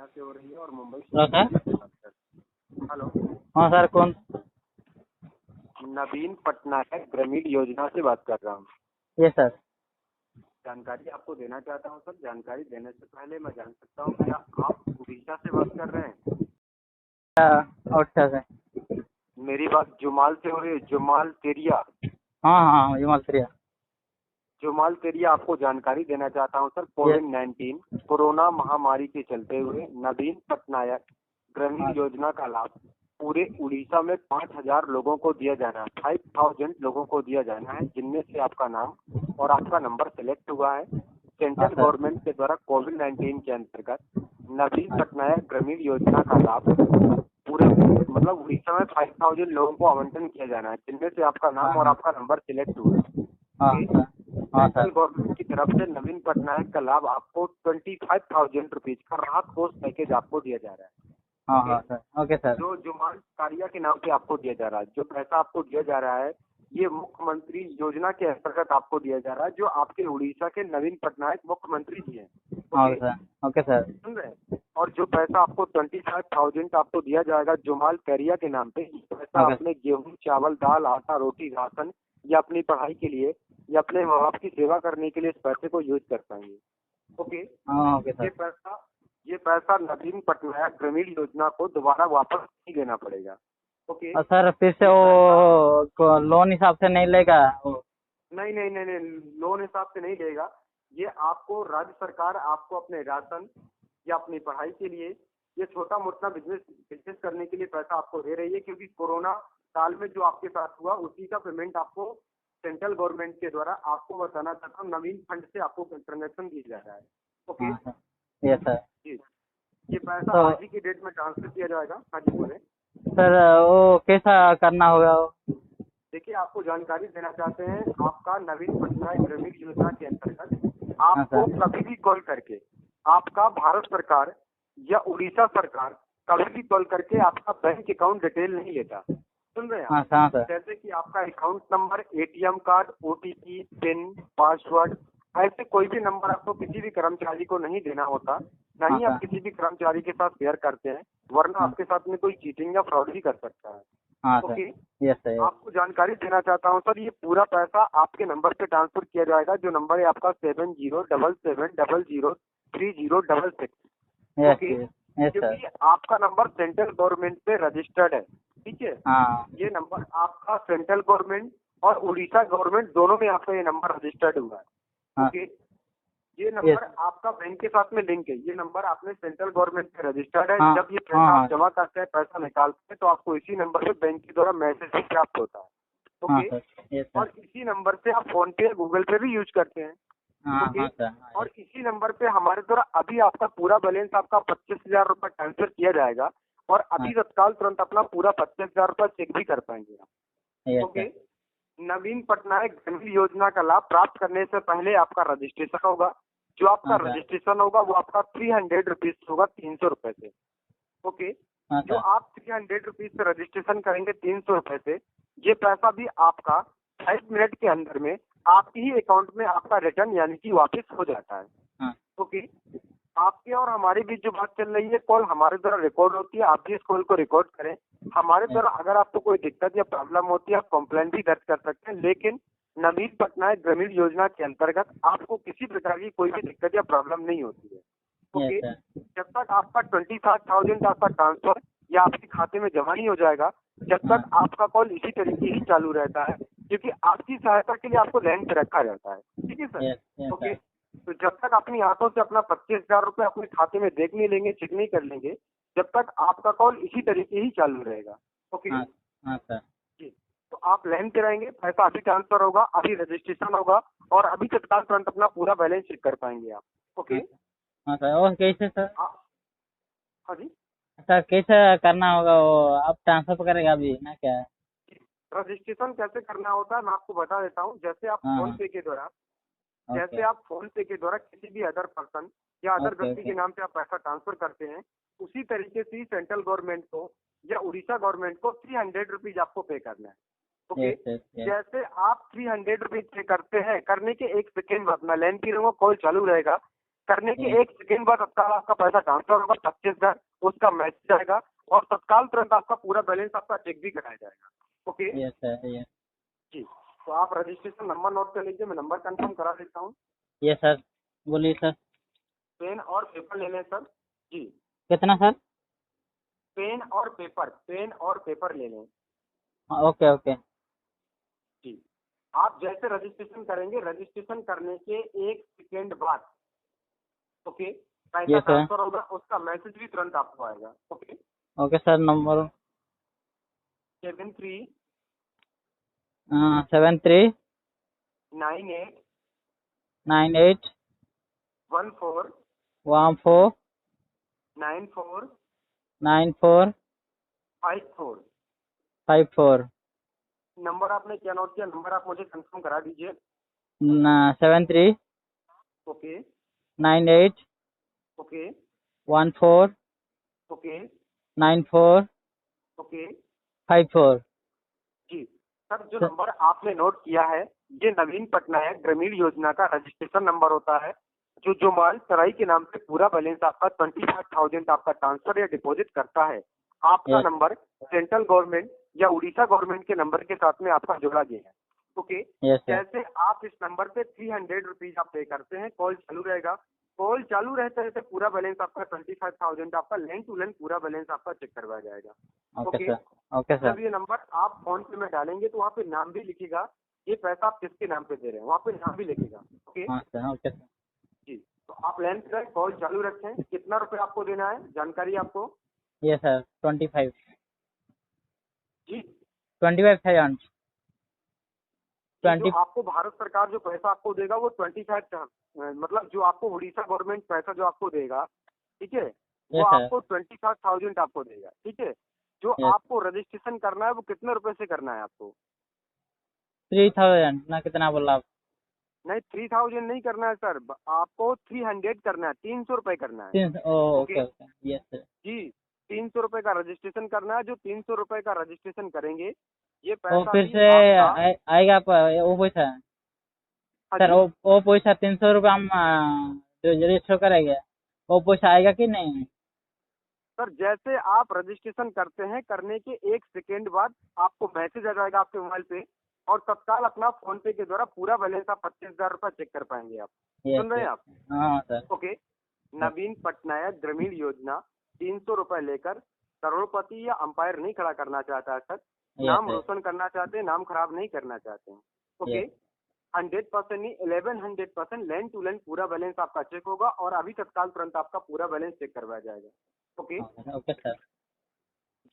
यहाँ से हो रही है और मुंबई हेलो से सर। बात कर। हेलो, हाँ सर, कौन? नवीन पटनायक ग्रामीण योजना से बात कर रहा हूँ। ये सर। जानकारी आपको देना चाहता हूँ सर। जानकारी देने से पहले मैं जान सकता हूँ क्या आप उड़ीसा से बात कर रहे हैं? अच्छा सर। मेरी बात जुमाल से हो रही है, जुमाल तेरिया। हाँ हाँ हाँ, विमल श्रेया। जुमाल तेरिया आपको जानकारी देना चाहता हूँ सर। ये कोविड-19 कोरोना महामारी के चलते हुए नवीन पटनायक ग्रामीण हाँ योजना का लाभ पूरे उड़ीसा में 5,000 लोगों को दिया जाना है। 5,000 लोगों को दिया जाना है, जिनमें से आपका नाम और आपका नंबर सेलेक्ट हुआ है। हाँ सेंट्रल सर। गवर्नमेंट के द्वारा कोविड-19 के अंतर्गत नवीन पटनायक ग्रामीण योजना का लाभ पूरे मतलब उड़ीसा में 5,000 लोगों को आवंटन किया जाना है, जिनमें से आपका हाँ नाम और हाँ आपका नंबर सिलेक्ट हुआ है। हाँ ओके। सर। हाँ सेंट्रल सर। गवर्नमेंट की तरफ से नवीन पटनायक का लाभ आपको 25,000 रुपीज का राहत कोष पैकेज आपको दिया जा रहा है। हाँ ओके। हाँ सर। Okay sir. जो जुमान कारिया के नाम पे आपको दिया जा रहा है, जो पैसा आपको दिया जा रहा है, ये मुख्यमंत्री योजना के अंतर्गत आपको दिया जा रहा है, जो आपके उड़ीसा के नवीन पटनायक मुख्यमंत्री जी हैं। हाँ ओके, सर। Okay sir. सुन रहे हैं? और जो पैसा आपको 25,000 आपको दिया जाएगा जुमाल कैरिया के नाम पे, ये पैसा ओके। अपने गेहूं, चावल, दाल, आटा, रोटी, राशन या अपनी पढ़ाई के लिए या अपने माँ बाप की सेवा करने के लिए इस पैसे को यूज कर पाएंगे। ओके। हाँ ओके ये सर। पैसा ये पैसा नवीन पटनायक ग्रामीण योजना को दोबारा वापस नहीं देना पड़ेगा। ओके। और सर फिर से ये पैसा वो लोन हिसाब से नहीं लेगा वो? नहीं नहीं नहीं नहीं, लोन हिसाब से नहीं देगा। ये आपको राज्य सरकार आपको अपने राशन या अपनी पढ़ाई के लिए, ये छोटा मोटा बिजनेस बिजनेस करने के लिए पैसा आपको दे रही है, क्योंकि कोरोना काल में जो आपके साथ हुआ उसी का पेमेंट आपको सेंट्रल गवर्नमेंट के द्वारा आपको बताना चाहता हूँ, नवीन फंड से आपको ट्रांजेक्शन दिया जा रहा है। ओके हाँ सर। ये सर। जी। ये पैसा तो आज ही की डेट में ट्रांसफर किया जाएगा। हाँ जी बोले। सर वो कैसा करना होगा वो? देखिए, आपको जानकारी देना चाहते हैं, आपका नवीन पटनायक ग्रामीण योजना के अंतर्गत हाँ आपको सर। कभी भी कॉल करके आपका भारत सरकार या उड़ीसा सरकार कभी भी कॉल करके आपका बैंक अकाउंट डिटेल नहीं लेता। सुन रहे हैं आप? हाँ सर। हाँ सर। जैसे कि आपका account number, ATM card, OTP, pin, password, ऐसे कोई भी नंबर आपको किसी भी कर्मचारी को नहीं देना होता, ना हाँ ही आप सर। किसी भी कर्मचारी के साथ शेयर करते हैं, वरना हाँ आपके साथ में कोई चीटिंग या फ्रॉड भी कर सकता है। हाँ ओके। सर। Yes sir. आपको जानकारी देना चाहता हूँ सर, ये पूरा पैसा आपके नंबर पे ट्रांसफर किया जाएगा, जो नंबर है आपका 7077003066। Yes okay. Yes sir. क्योंकि आपका नंबर सेंट्रल गवर्नमेंट पे रजिस्टर्ड है, ठीक है। हाँ ये नंबर आपका सेंट्रल गवर्नमेंट और उड़ीसा गवर्नमेंट दोनों में आपका ये नंबर रजिस्टर्ड हुआ है। हाँ ओके। ये यस। नंबर आपका बैंक के साथ में लिंक है। ये नंबर आपने सेंट्रल गवर्नमेंट पे रजिस्टर्ड है। हाँ जब ये पैसा हाँ आप जमा करते हैं, पैसा निकालते हैं, तो आपको इसी नंबर पे बैंक के द्वारा मैसेज भी प्राप्त होता है। हाँ ओके। सर। यस और सर। इसी नंबर से आप फोन पे, गूगल पे भी यूज करते हैं। हाँ ओके। हाँ सर। हाँ और इसी नंबर पे हमारे द्वारा अभी आपका पूरा बैलेंस आपका 25,000 रुपये ट्रांसफर किया जाएगा, और अभी तत्काल तुरंत अपना पूरा 25,000 रुपये चेक भी कर पाएंगे आप। Yes okay. सर। नवीन पटनायक ग्रामीण योजना का लाभ प्राप्त करने से पहले आपका रजिस्ट्रेशन होगा। जो आपका हाँ सर। रजिस्ट्रेशन होगा वो आपका 300 रुपीज होगा, 300 रुपए से। ओके। हाँ जो सर। आप 300 रुपीज से रजिस्ट्रेशन करेंगे 300 रुपए से, ये पैसा भी आपका 5 मिनट के अंदर में आपके ही अकाउंट में आपका रिटर्न यानी कि वापस हो जाता है। हाँ ओके। आपके और हमारे बीच जो बात चल रही है, कॉल हमारे द्वारा रिकॉर्ड होती है। आप भी इस कॉल को रिकॉर्ड करें। हमारे द्वारा अगर आपको कोई दिक्कत या प्रॉब्लम होती है, आप कंप्लेंट भी दर्ज कर सकते हैं, लेकिन नवीन पटनायक ग्रामीण योजना के अंतर्गत आपको किसी प्रकार की कोई भी दिक्कत या प्रॉब्लम नहीं होती है। Yes okay. सर। जब तक आपका 25,000 आपका ट्रांसफर या आपके खाते में जमा नहीं हो जाएगा, जब तक हाँ आपका कॉल इसी तरीके ही चालू रहता है, क्योंकि आपकी सहायता के लिए आपको लाइन पे रखा जाता है। ठीक है sir? Yes yes okay. Sir. तो जब तक अपनी आंखों से अपना 25,000 रुपये अपने खाते में देख नहीं लेंगे, चेक नहीं कर लेंगे, जब तक आपका कॉल इसी तरीके ही चालू रहेगा। ओके हाँ हाँ सर। जी। तो आप लाइन पे रहेंगे, पैसा अभी ट्रांसफर होगा, अभी रजिस्ट्रेशन होगा, और अभी तत्काल तुरंत अपना पूरा बैलेंस चेक कर पाएंगे आप। ओके। हाँ हाँ सर। और कैसे सर? हाँ जी। सर कैसे करना होगा वो? आप ट्रांसफर करेगा अभी ना क्या? रजिस्ट्रेशन कैसे करना होता है मैं आपको बता देता हूँ। जैसे आप हाँ फोन हाँ। पे के द्वारा ओके किसी भी अदर पर्सन या अदर ओके व्यक्ति ओके। के नाम पे आप पैसा ट्रांसफर करते हैं, उसी तरीके से ही सेंट्रल गवर्नमेंट को या उड़ीसा गवर्नमेंट को 300 रुपीज आपको पे करना है। ओके। Yes yes yes. जैसे आप 300 रुपीज पे करते हैं, करने के 1 सेकेंड बाद मैं लाइन पे रहूंगा, कॉल चालू रहेगा। करने के 1 सेकेंड बाद तत्काल आपका पैसा ट्रांसफर होगा 25,000, उसका मैसेज आएगा और तत्काल तुरंत आपका पूरा बैलेंस आपका चेक भी कराया जाएगा। Okay yes sir, yes. जी, तो आप रजिस्ट्रेशन नंबर नोट कर लीजिए, मैं नंबर कंफर्म करा देता हूँ। यस सर, बोलिए सर। पेन और पेपर ले लें सर। जी, कितना सर? पेन और पेपर ले लें। हाँ, ओके ओके। जी, आप जैसे रजिस्ट्रेशन करेंगे, रजिस्ट्रेशन करने के 1 सेकेंड बाद ओके पैसा यस सर। ट्रांसफर होगा, उसका मैसेज भी तुरंत आपको आएगा। Okay okay sir, number 73 73 98 98 14 14 94 94 54। 54। Number आपने क्या नोट किया? नंबर आप मुझे कंफर्म करा दीजिए। 73 ओके 98 ओके 14 ओके 94 ओके 54। जी सर, जो सर, नंबर आपने नोट किया है ये नवीन पटनायक ग्रामीण योजना का रजिस्ट्रेशन नंबर होता है। जो माल सराई के नाम पे पूरा बैलेंस आपका 25,000 आपका ट्रांसफर या डिपॉजिट करता है, आपका यस नंबर सेंट्रल गवर्नमेंट या उड़ीसा गवर्नमेंट के नंबर के साथ में आपका जोड़ा गया है। Okay, yes sir. जैसे आप इस नंबर पे 300 रुपीज आप पे करते हैं, कॉल चालू रहेगा। कॉल चालू रहते रहते पूरा बैलेंस आपका 25,000 आपका लेन टू लेन पूरा बैलेंस आपका चेक करवाया जाएगा। Okay okay, sir. ओके जब सर। ये नंबर आप फोन पे में डालेंगे तो वहाँ पे नाम भी लिखेगा, ये पैसा आप किसके नाम पे दे रहे हैं, वहाँ पे नाम भी लिखेगा। ओके हाँ सर, ओके सर। जी, तो आप लाइन पे कॉल चालू रखें। कितना रुपए आपको देना है जानकारी आपको? यस सर, 25 जी, 25,000 जो 20। आपको भारत सरकार जो पैसा आपको देगा वो 25, मतलब जो आपको उड़ीसा गवर्नमेंट पैसा जो आपको देगा, ठीक है, वो यस सर। आपको 25,000 आपको देगा। ठीक है, जो यस, आपको रजिस्ट्रेशन करना है वो कितने रुपए से करना है आपको? 3000 ना, कितना बोला आप? नहीं, 3,000 नहीं करना है सर, आपको 300 करना है, 300 रुपए करना है। 300। Okay okay okay, yes sir. जी, 300 रुपए का रजिस्ट्रेशन करना है। जो 300 रुपए का रजिस्ट्रेशन करेंगे ये वो पैसा फिर भी से आपका। आएगा वो पैसा? हाँ सर, जी वो पैसा 300 रुपये हम जो रजिस्टर करेंगे, वो पैसा आएगा कि नहीं? सर, जैसे आप रजिस्ट्रेशन करते हैं करने के 1 सेकेंड बाद आपको मैसेज आ जाएगा आपके मोबाइल पे और तत्काल अपना फोन पे के द्वारा पूरा बैलेंस आप 25,000 रुपए चेक कर पाएंगे आप। यस सुन रहे यस। हैं आप? हाँ सर। ओके, नवीन पटनायक ग्रामीण योजना 300 रुपए लेकर करोड़पति या अंपायर नहीं खड़ा करना चाहता है सर। यस नाम सर। रोशन करना चाहते हैं, नाम खराब नहीं करना चाहते हैं। Okay, yes. 100% नहीं 1100% लैंड टू लैंड पूरा बैलेंस आपका चेक होगा और अभी तत्काल तुरंत आपका पूरा बैलेंस चेक करवाया जाएगा। Okay okay sir.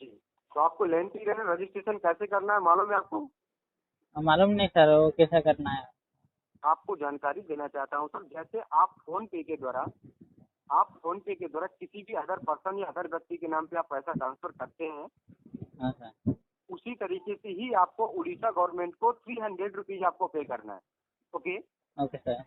जी, तो आपको लैंड की रजिस्ट्रेशन कैसे करना है मालूम है आपको? मालूम नहीं सर, वो कैसा करना है? आपको जानकारी देना चाहता हूँ सर। जैसे आप फोन पे के द्वारा किसी भी अदर पर्सन या अदर व्यक्ति के नाम पे आप पैसा ट्रांसफर करते हैं, हाँ सर। उसी तरीके से ही आपको उड़ीसा गवर्नमेंट को 300 रुपीज आपको पे करना है। Okay okay sir.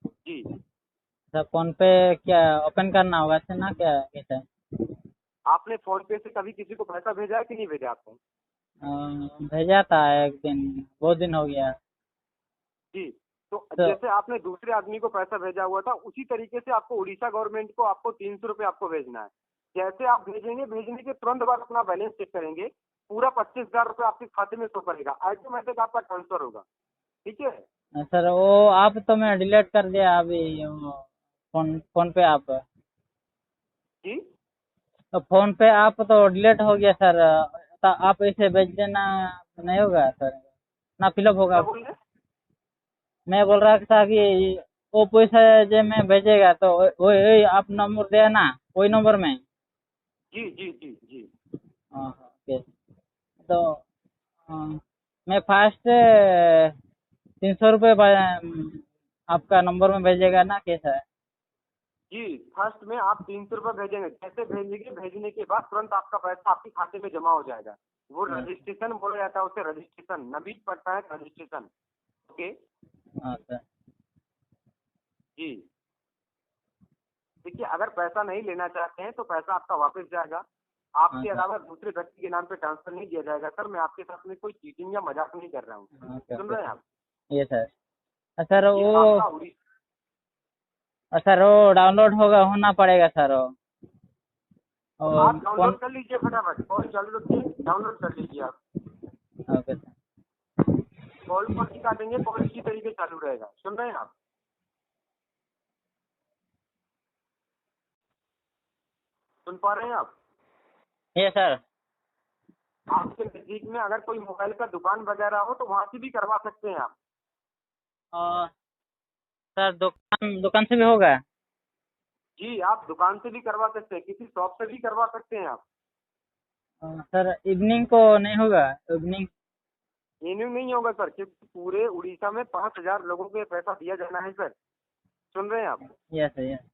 जी, सर, फोन पे क्या ओपन करना होगा सर ना, क्या कैसा? आपने फोन पे से कभी किसी को पैसा भेजा है कि नहीं भेजा आपने? भेजा था एक दिन, बहुत दिन हो गया। जी, तो तो जैसे आपने दूसरे आदमी को पैसा भेजा हुआ था उसी तरीके से आपको उड़ीसा गवर्नमेंट को आपको 300 रुपये आपको भेजना है। जैसे आप भेजेंगे, भेजने के तुरंत बाद अपना बैलेंस चेक करेंगे, पूरा 25,000 रुपये आपके खाते में शो करेगा, ऑटोमेटिक आपका ट्रांसफर होगा। ठीक है सर, वो आप तो मैं डिलीट कर दिया अभी, वो फोन पे आप। जी, तो फोन पे आप तो डिलीट हो गया सर। तो आप ऐसे भेज देना, नहीं होगा सर ना, फिलअप होगा? क्या बोल रहे हैं? मैं बोल रहा था कि वो पैसा जो मैं भेजेगा तो वही आप नंबर दिया ना, वही नंबर में? जी जी जी जी हाँ ओके। तो मैं फर्स्ट 300 रुपये आपका नंबर में भेजेगा ना, कैसा है? जी, फर्स्ट में आप 300 रुपये भेजेंगे। जैसे भेजेंगे, भेजने के बाद तुरंत आपका पैसा आपके खाते में जमा हो जाएगा। वो रजिस्ट्रेशन बोला जाता है उसे, रजिस्ट्रेशन नवीन पटनायक रजिस्ट्रेशन। ओके हाँ सर। जी, देखिए, अगर पैसा नहीं लेना चाहते हैं तो पैसा आपका वापस जाएगा। हाँ आपके सर। अलावा दूसरे व्यक्ति के नाम पे ट्रांसफर नहीं किया जाएगा सर। मैं आपके साथ में कोई चीटिंग या मजाक नहीं कर रहा हूँ। ओके सुन ओके रहे हैं सर। आप? ये सर। सर, ये वो आपका उड़ीसा। सर वो डाउनलोड होना पड़ेगा सर वो। आप और डाउनलोड कर लीजिए फटाफट, कॉल चालू रखिए, डाउनलोड कर लीजिए आप। Okay sir. कॉल को नहीं काटेंगे, कॉल इसी तरीके चालू रहेगा। सुन रहे हैं आप? सुन पा रहे हैं आप? ये सर। आपके नजदीक में अगर कोई मोबाइल का दुकान वगैरह हो तो वहां से भी करवा सकते हैं आप। और सर दुकान दुकान से भी होगा? जी, आप दुकान से भी करवा सकते हैं, किसी शॉप से भी करवा सकते हैं आप। सर इवनिंग को नहीं होगा? इवनिंग? इन्हें नहीं होगा सर, क्योंकि पूरे उड़ीसा में 5,000 लोगों को ये पैसा दिया जाना है सर। सुन रहे हैं आप? Yes yes.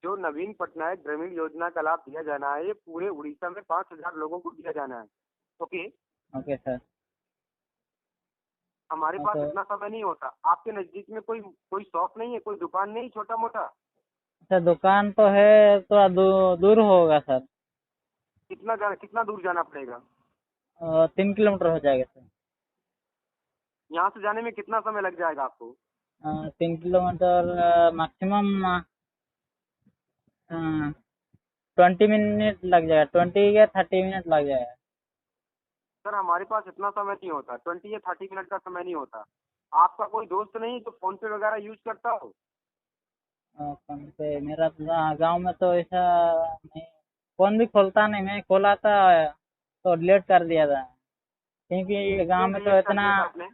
जो नवीन पटनायक ग्रामीण योजना का लाभ दिया जाना है, ये पूरे उड़ीसा में 5,000 लोगों को दिया जाना है। ओके। Okay sir. हमारे पास तो इतना समय नहीं होता। आपके नजदीक में कोई कोई शॉप नहीं है, कोई दुकान नहीं, छोटा मोटा? सर दुकान तो है, थोड़ा दूर होगा सर। कितना दूर जाना पड़ेगा? 3 किलोमीटर हो जाएगा सर। यहाँ से जाने में कितना समय लग जाएगा आपको? 3 किलोमीटर मैक्सिमम 20 मिनट लग जाएगा, 20 या 30 मिनट लग जाएगा। सर हमारे पास इतना समय नहीं होता, 20 या 30 मिनट का समय नहीं होता। आपका कोई दोस्त नहीं जो फोन पे वगैरह यूज करता हो? फोन पे मेरा गांव में तो ऐसा नहीं, फोन भी खोलता नहीं। मैं खोला था तो डिलीट कर दिया था, क्योंकि गांव क्यों में तो डिलीट कर इतना, दिया था आपने?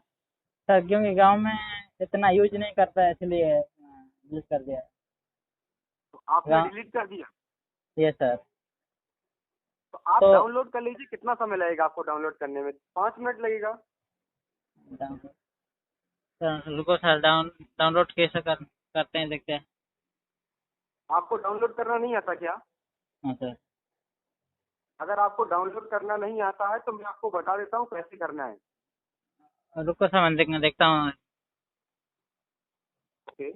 सर क्योंकि गांव में इतना यूज नहीं करता है, इसलिए डिलीट कर दिया। तो आपने गाँव। डिलीट कर दिया? ये सर। तो आप तो डाउनलोड कर लीजिए। कितना समय लगेगा आपको डाउनलोड करने में? 5 मिनट लगेगा। सर रुको सर, डाउनलोड कैसे करते हैं, देखते हैं। आपको डाउनलोड करना नहीं आता क्या? हाँ सर। अगर आपको डाउनलोड करना नहीं आता है तो मैं आपको बता देता हूँ कैसे करना है। रुको सर, मैं देखता हूँ। ओके।